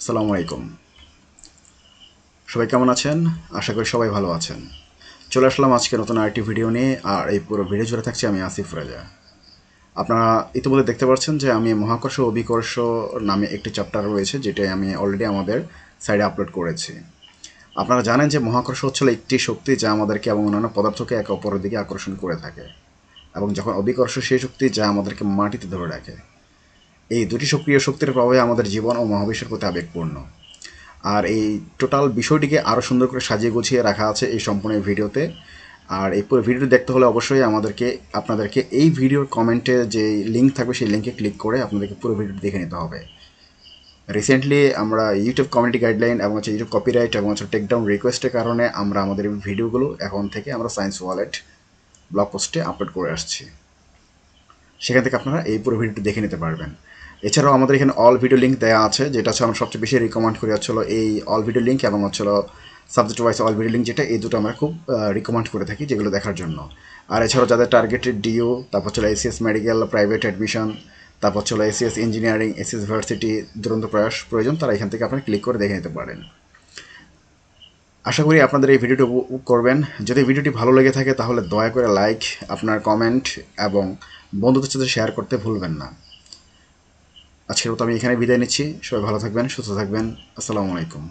আসসালামু আলাইকুম। সবাই কেমন আছেন? আশা করি সবাই ভালো আছেন। চলে আসলাম আজকে নতুন আরেকটি ভিডিও নিয়ে, আর এই পুরো ভিডিও জুড়ে থাকছি আমি আসিফ রাজা। আপনারা ইতিমধ্যে দেখতে পাচ্ছেন যে আমি মহাকর্ষ ও অভিকর্ষ নামে একটি চ্যাপ্টার রয়েছে, যেটা আমি অলরেডি আমাদের সাইডে আপলোড করেছি। আপনারা জানেন যে মহাকর্ষ হচ্ছে একটি শক্তি যা আমাদেরকে এবং অন্যান্য পদার্থকে একে অপরের দিকে আকর্ষণ করে থাকে, এবং যখন অভিকর্ষ সেই শক্তি যা আমাদেরকে মাটিতে ধরে রাখে। এই দুটি সক্রিয় শক্তির প্রভাবে আমাদের জীবন ও মহাবিশ্বের প্রতি আবেগপূর্ণ। আর এই টোটাল বিষয়টিকে আরও সুন্দর করে সাজিয়ে গুছিয়ে রাখা আছে এই সম্পূর্ণ ভিডিওতে। আর এই পুরো ভিডিওটি দেখতে হলে অবশ্যই আপনাদেরকে এই ভিডিওর কমেন্টে যে লিঙ্ক থাকবে সেই লিঙ্কে ক্লিক করে আপনাদেরকে পুরো ভিডিওটি দেখে নিতে হবে। রিসেন্টলি আমরা ইউটিউব কমিউনিটি গাইডলাইন এবং ইউটিউব কপিরাইট এবং টেকডাউন রিকোয়েস্টের কারণে আমরা আমাদের এই ভিডিওগুলো এখন থেকে আমরা সায়েন্স ওয়ালেট ব্লগ পোস্টে আপলোড করে আসছি। সেখান থেকে আপনারা এই পুরো ভিডিওটি দেখে নিতে পারবেন। এছাড়াও আমাদের এখানে অল ভিডিও লিঙ্ক দেওয়া আছে, যেটা হচ্ছে আমরা সবচেয়ে বেশি রিকমেন্ড করি হচ্ছিল এই অল ভিডিও লিঙ্ক এবং হচ্ছিল subject wise all video link, যেটা এই দুটো আমরা খুব রিকমেন্ড করে থাকি যেগুলো দেখার জন্য। আর এছাড়াও যাদের টার্গেটেড ডিও, তারপর হচ্ছিল এসিএস মেডিকেল প্রাইভেট অ্যাডমিশন, তারপর হচ্ছিল এসিএস ইঞ্জিনিয়ারিং, এসিএস ভার্সিটি দুরন্ত প্রয়াস প্রয়োজন, তারা এখান থেকে আপনারা ক্লিক করে দেখে নিতে পারেন। আশা করি আপনাদের এই ভিডিওটি উপভোগ করবেন। যদি ভিডিওটি ভালো লেগে থাকে তাহলে দয়া করে লাইক, আপনার কমেন্ট এবং বন্ধুদের সাথে শেয়ার করতে ভুলবেন না। আজকের মতো আমি এখানে বিদায় নিচ্ছি। সবাই ভালো থাকবেন, সুস্থ থাকবেন। আসসালামু আলাইকুম।